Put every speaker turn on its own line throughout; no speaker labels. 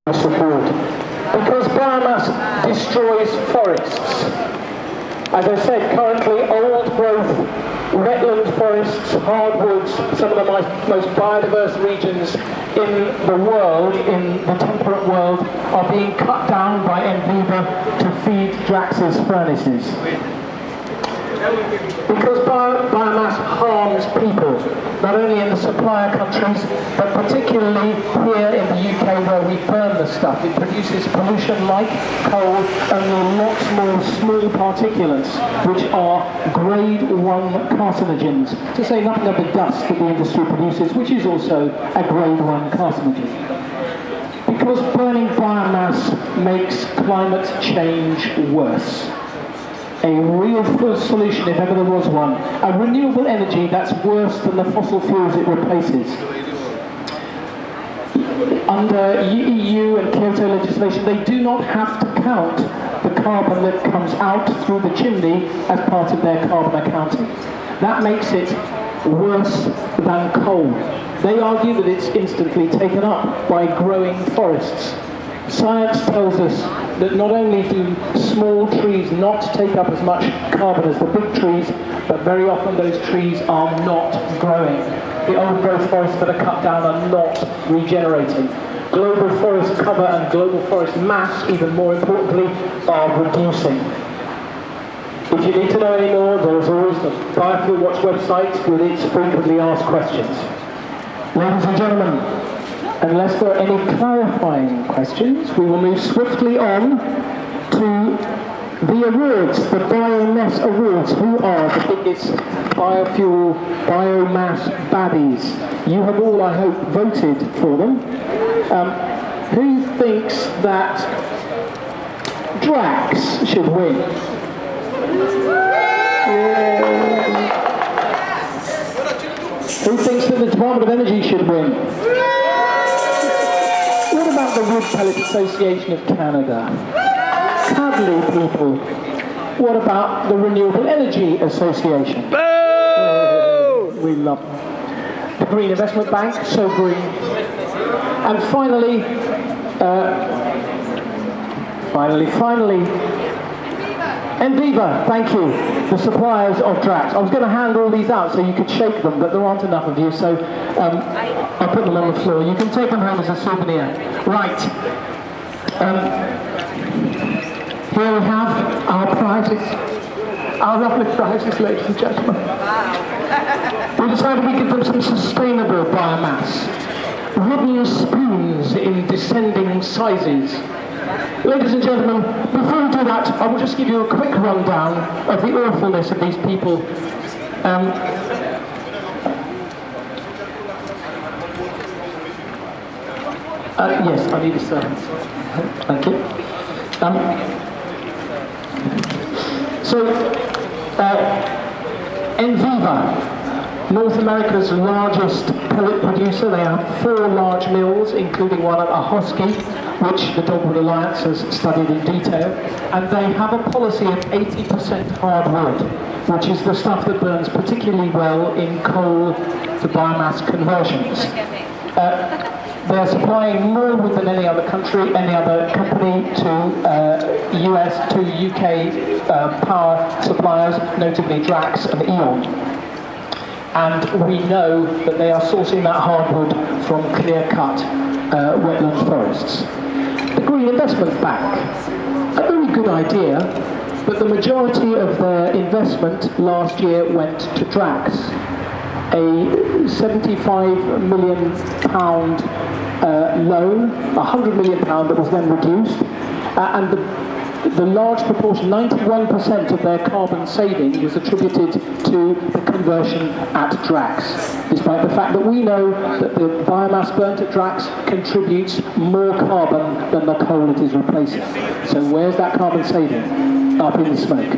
support. Because biomass destroys forests. As I said, currently old growth wetland forests, hardwoods, some of the most biodiverse regions in the world, in the temperate world, are being cut down by Enviva to feed Drax's furnaces. Because biomass harms people, not only in the supplier countries, but particularly here in the UK where we burn the stuff. It produces pollution like coal, only lots more small particulates, which are grade 1 carcinogens, to say nothing of the dust that the industry produces, which is also a grade 1 carcinogen. Because burning biomass makes climate change worse. A real full solution, if ever there was one. A renewable energy that's worse than the fossil fuels it replaces. Under EU and Kyoto legislation, they do not have to count the carbon that comes out through the chimney as part of their carbon accounting. That makes it worse than coal. They argue that it's instantly taken up by growing forests. Science tells us that not only do small trees not take up as much carbon as the big trees, but very often those trees are not growing. The old growth forests that are cut down are not regenerating. Global forest cover and global forest mass, even more importantly, are reducing. If you need to know any more, there is always the Biofuelwatch website with its frequently asked questions. Ladies and gentlemen, unless there are any clarifying questions, we will move swiftly on to the awards, the Biomass Awards. Who are the biggest biofuel, biomass baddies? You have all, I hope, voted for them. Who thinks that Drax should win? Who thinks that the Department of Energy should win? What about the Wood Pellet Association of Canada? Cuddly people. What about the Renewable Energy Association? We love them. The Green Investment Bank, so green. And finally, Enviva, thank you, the suppliers of Drax. I was going to hand all these out so you could shake them, but there aren't enough of you, so I'll put them on the floor. You can take them home as a souvenir. Right. Here we have our prizes. Our lovely prizes, ladies and gentlemen. We decided we could give them some sustainable biomass. Wooden spoons in descending sizes. Ladies and gentlemen, before we do that, I will just give you a quick rundown of the awfulness of these people. Yes, I need a servant. Thank you. Enviva, North America's largest pellet producer. They have 4 large mills, including one at Ahoskie, which the Dogwood Alliance has studied in detail. And they have a policy of 80% hardwood, which is the stuff that burns particularly well in coal to biomass conversions. They're supplying more wood than any other country, any other company to UK power suppliers, notably Drax and E.ON. And we know that they are sourcing that hardwood from clear-cut wetland forests. The Green Investment Bank, a very good idea, but the majority of their investment last year went to Drax. A £75 million loan, £100 million that was then reduced, and the large proportion, 91% of their carbon saving was attributed to the conversion at Drax, despite the fact that we know that the biomass burnt at Drax contributes more carbon than the coal it is replacing. So where's that carbon saving? Up in the smoke.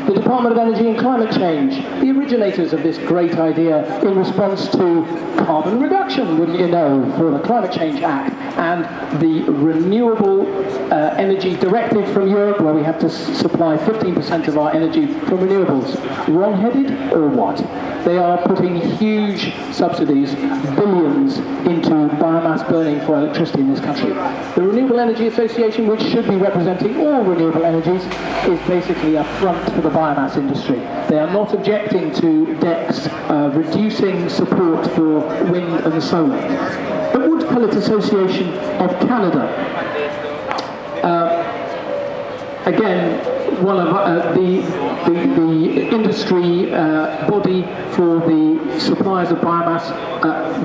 The Department of Energy and Climate Change, the originators of this great idea in response to carbon reduction, wouldn't you know, for the Climate Change Act, and the Renewable Energy Directive from Europe, where we have to supply 15% of our energy from renewables. Wrong-headed or what? They are putting huge subsidies, billions, into biomass burning for electricity in this country. The Renewable Energy Association, which should be representing all renewable energies, is basically a front for the biomass industry. They are not objecting to DEC's reducing support for wind and solar. The Wood Pellet Association of Canada, again, one of the industry body for the suppliers of biomass,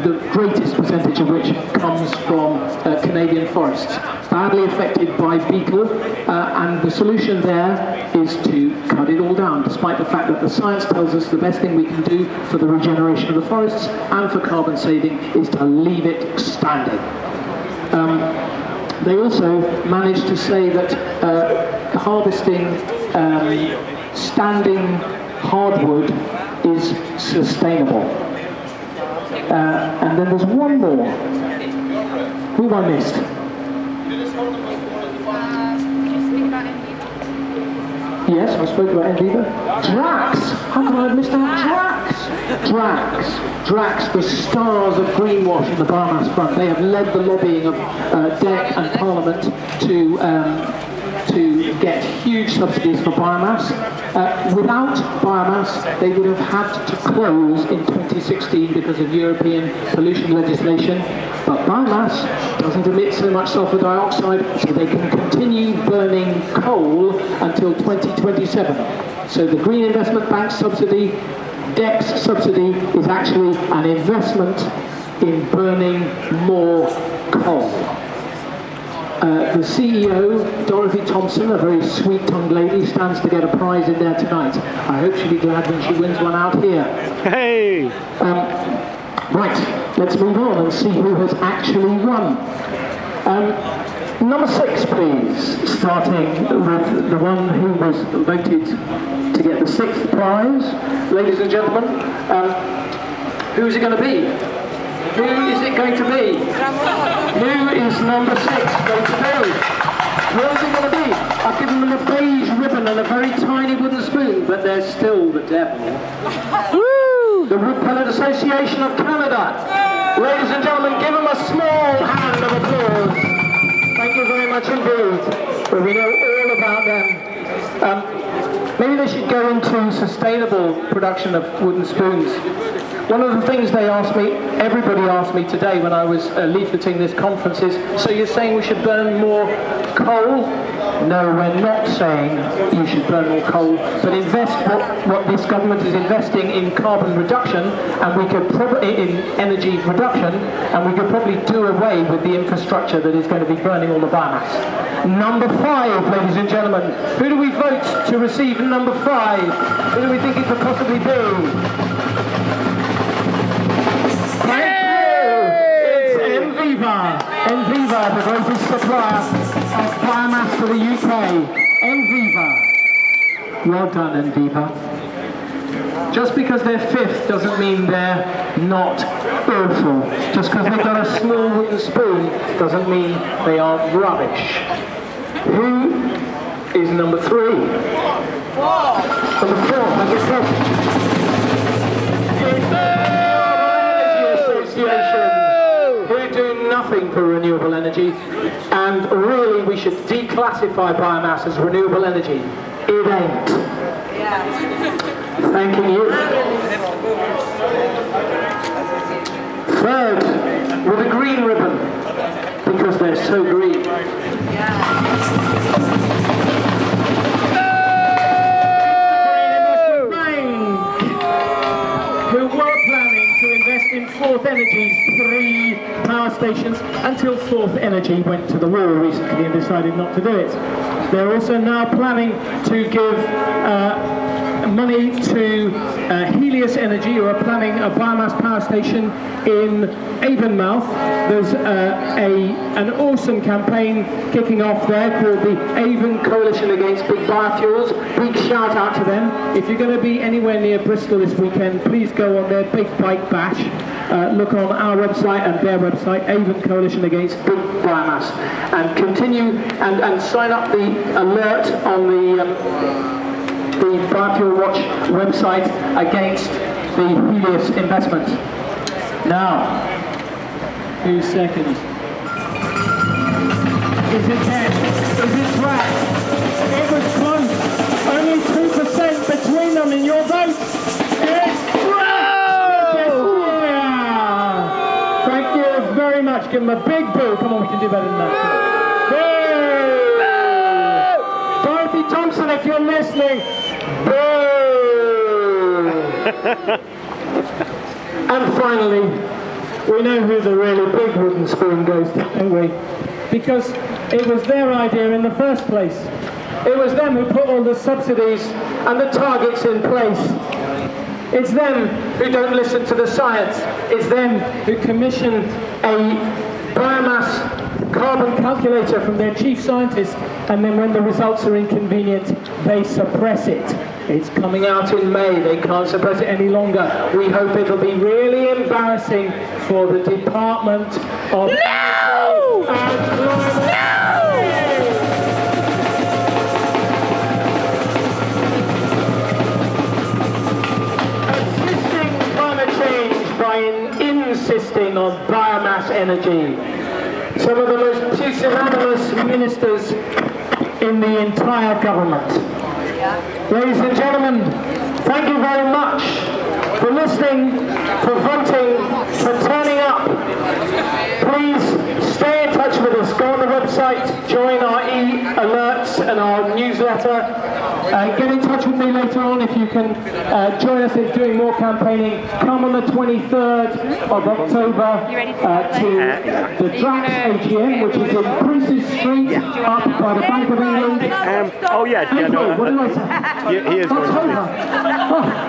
the greatest percentage of which comes from Canadian forests, badly affected by beetle, and the solution there is to cut it all down, despite the fact that the science tells us the best thing we can do for the regeneration of the forests and for carbon saving is to leave it standing. They also managed to say that harvesting standing hardwood is sustainable. And then there's one more. Who have I missed? Yes, I spoke about Enviva. Drax! How could I have missed out? Drax, the stars of greenwash in the biomass front. They have led the lobbying of DEC and Parliament to get huge subsidies for biomass. Without biomass, they would have had to close in 2016 because of European pollution legislation. But biomass doesn't emit so much sulfur dioxide, so they can continue burning coal until 2027. So the Green Investment Bank subsidy, DEC's subsidy, is actually an investment in burning more coal. The CEO, Dorothy Thompson, a very sweet-tongued lady, stands to get a prize in there tonight. I hope she'll be glad when she wins one out here. Hey! Right, let's move on and see who has actually won. Number 6, please, starting with the one who was voted to get the 6th prize. Ladies and gentlemen, who is it going to be? Who is it going to be? Who is number 6 going to be? Who is it going to be? I've given them a beige ribbon and a very tiny wooden spoon, but they're still the devil. Woo! The Wood Pellet Association of Canada. Ladies and gentlemen, give them a small hand of applause. Thank you very much indeed. Well, we know all about them. Maybe they should go into sustainable production of wooden spoons. One of the things they asked me, everybody asked me today when I was leafleting this conference is, so you're saying we should burn more coal? No, we're not saying you should burn more coal, but invest what this government is investing in carbon reduction, and we could probably, in energy reduction, and we could probably do away with the infrastructure that is going to be burning all the biomass. Number 5, ladies and gentlemen. Who do we vote to receive number 5? Who do we think it could possibly be? Enviva, the greatest supplier of biomass to the UK. Enviva. Well done, Enviva. Just because they're 5th doesn't mean they're not awful. Just because they've got a small wooden spoon doesn't mean they are rubbish. Who is number 3? 4. Number 4, number 4. Nothing for renewable energy, and really we should declassify biomass as renewable energy. It ain't. Yeah. Thanking you. 3rd, with a green ribbon, because they're so green. Who were planning to invest in Forth Energy's 3 power stations until Forth Energy went to the wall recently and decided not to do it. They're also now planning to give money to Helios Energy, who are planning a biomass power station in Avonmouth. There's an awesome campaign kicking off there called the Avon Coalition Against Big Biofuels. Big shout out to them. If you're going to be anywhere near Bristol this weekend, please go on their Big Bike Bash. Look on our website and their website, Avon Coalition Against Big Biomass, and continue and sign up the alert on the Biofuelwatch website against the Helios investment. Now, 2 seconds. Is it 10? Is it flat? It was close. Only 2% between them in your vote. It's thank you very much. Give them a big boo. Come on, we can do better than that. Boo! Dorothy Thompson, if you're listening, boo! And finally, we know who the really big wooden spoon goes to, don't we? Because it was their idea in the first place. It was them who put all the subsidies and the targets in place. It's them who don't listen to the science. It's them who commission a biomass carbon calculator from their chief scientist, and then when the results are inconvenient, they suppress it. It's coming out in May. They can't suppress it any longer. We hope it'll be really embarrassing for the Department of Energy and Climate. Insisting on biomass energy. Some of the most pusillanimous ministers in the entire government. Ladies and gentlemen, thank you very much for listening, for voting, for turning up. Please stay in touch with us. Go on the website, join our e-alerts and our newsletter. Get in touch with me later on if you can join us in doing more campaigning. Come on the 23rd of October to the Drax AGM, which is in Princes Street, up by the Bank of England.
Oh yeah,
April,
no.
what did I say?
He is going to be.